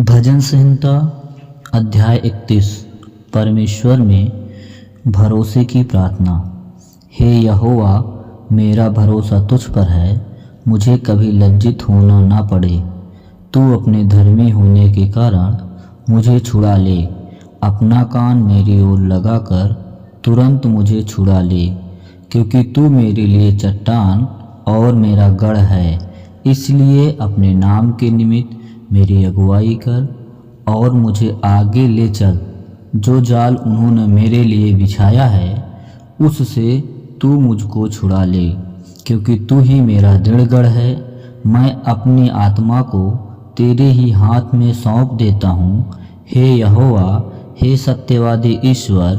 भजन संहिता अध्याय 31। परमेश्वर में भरोसे की प्रार्थना। हे यहोवा, मेरा भरोसा तुझ पर है, मुझे कभी लज्जित होना ना पड़े। तू अपने धर्मी होने के कारण मुझे छुड़ा ले। अपना कान मेरी ओर लगाकर तुरंत मुझे छुड़ा ले, क्योंकि तू मेरे लिए चट्टान और मेरा गढ़ है। इसलिए अपने नाम के निमित्त मेरी अगुवाई कर और मुझे आगे ले चल। जो जाल उन्होंने मेरे लिए बिछाया है, उससे तू मुझको छुड़ा ले, क्योंकि तू ही मेरा दृढ़ गढ़ है। मैं अपनी आत्मा को तेरे ही हाथ में सौंप देता हूँ। हे यहोवा, हे सत्यवादी ईश्वर,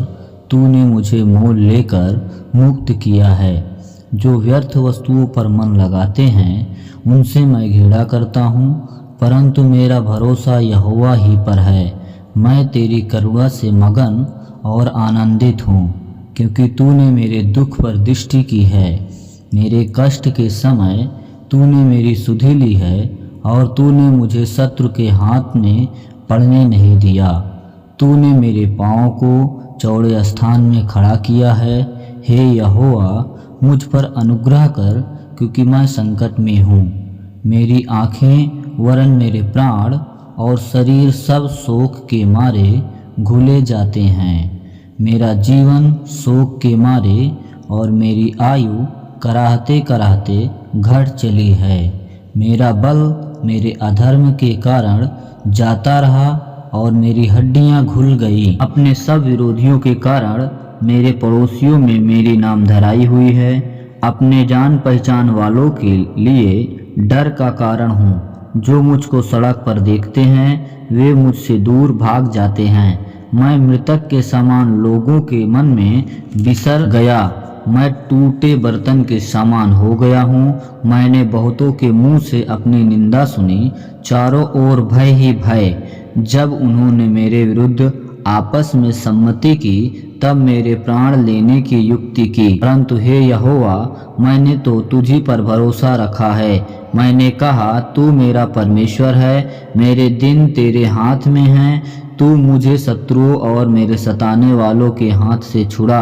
तूने मुझे मोल लेकर मुक्त किया है। जो व्यर्थ वस्तुओं पर मन लगाते हैं, उनसे मैं घृणा करता हूँ, परंतु मेरा भरोसा यहोवा ही पर है। मैं तेरी करुणा से मगन और आनंदित हूँ, क्योंकि तूने मेरे दुख पर दृष्टि की है। मेरे कष्ट के समय तूने मेरी सुधि ली है, और तूने मुझे शत्रु के हाथ में पड़ने नहीं दिया। तूने मेरे पाँव को चौड़े स्थान में खड़ा किया है। हे यहोवा, मुझ पर अनुग्रह कर, क्योंकि मैं संकट में हूँ। मेरी आँखें वरन मेरे प्राण और शरीर सब शोक के मारे घुले जाते हैं। मेरा जीवन शोक के मारे और मेरी आयु कराहते कराहते घट चली है। मेरा बल मेरे अधर्म के कारण जाता रहा और मेरी हड्डियां घुल गई। अपने सब विरोधियों के कारण मेरे पड़ोसियों में मेरी नामधराई हुई है। अपने जान पहचान वालों के लिए डर का कारण हूँ। जो मुझको सड़क पर देखते हैं, वे मुझसे दूर भाग जाते हैं। मैं मृतक के समान लोगों के मन में बिसर गया। मैं टूटे बर्तन के समान हो गया हूँ। मैंने बहुतों के मुंह से अपनी निंदा सुनी। चारों ओर भय ही भय। जब उन्होंने मेरे विरुद्ध आपस में सम्मति की, तब मेरे प्राण लेने की युक्ति की। परंतु हे यहोवा, मैंने तो तुझी पर भरोसा रखा है। मैंने कहा, तू मेरा परमेश्वर है। मेरे दिन तेरे हाथ में हैं। तू मुझे शत्रुओं और मेरे सताने वालों के हाथ से छुड़ा।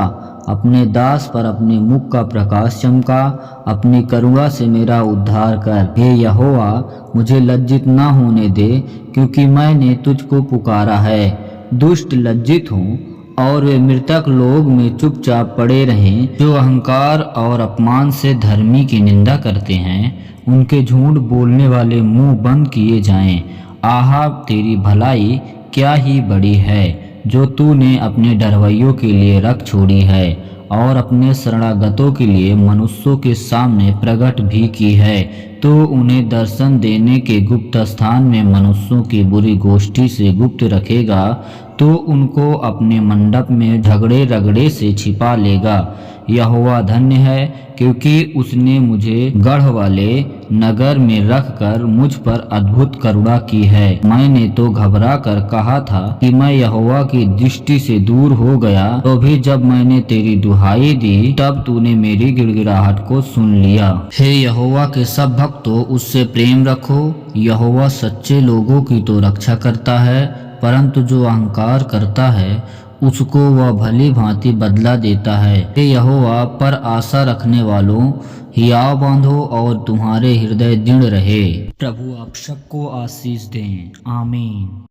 अपने दास पर अपने मुख का प्रकाश चमका। अपनी करुणा से मेरा उद्धार कर। हे यहोवा, मुझे लज्जित ना होने दे, क्योंकि मैंने तुझको पुकारा है। दुष्ट लज्जित हों और वे मृतक लोग में चुपचाप पड़े रहें। जो अहंकार और अपमान से धर्मी की निंदा करते हैं, उनके झूठ बोलने वाले मुंह बंद किए जाएं। आहा, तेरी भलाई क्या ही बड़ी है, जो तूने अपने डरवैयों के लिए रख छोड़ी है और अपने शरणागतों के लिए मनुष्यों के सामने प्रकट भी की है। तो उन्हें दर्शन देने के गुप्त स्थान में मनुष्यों की बुरी गोष्ठी से गुप्त रखेगा। तो उनको अपने मंडप में झगड़े रगड़े से छिपा लेगा। यहोवा धन्य है, क्योंकि उसने मुझे गढ़ वाले नगर में रखकर मुझ पर अद्भुत करुणा की है। मैंने तो घबरा कर कहा था कि मैं यहोवा की दृष्टि से दूर हो गया। तो भी जब मैंने तेरी दुहाई दी, तब तूने मेरी गिड़गिड़ाहट को सुन लिया। हे यहोवा के सब भक्तों, उससे प्रेम रखो। यहोवा सच्चे लोगों की तो रक्षा करता है, परंतु जो अहंकार करता है, उसको वह भली भांति बदला देता है। हे यहोवा, पर आशा रखने वालों, हियाव बांधो और तुम्हारे हृदय दृढ़ रहे। प्रभु आप सबको आशीष दें। आमीन।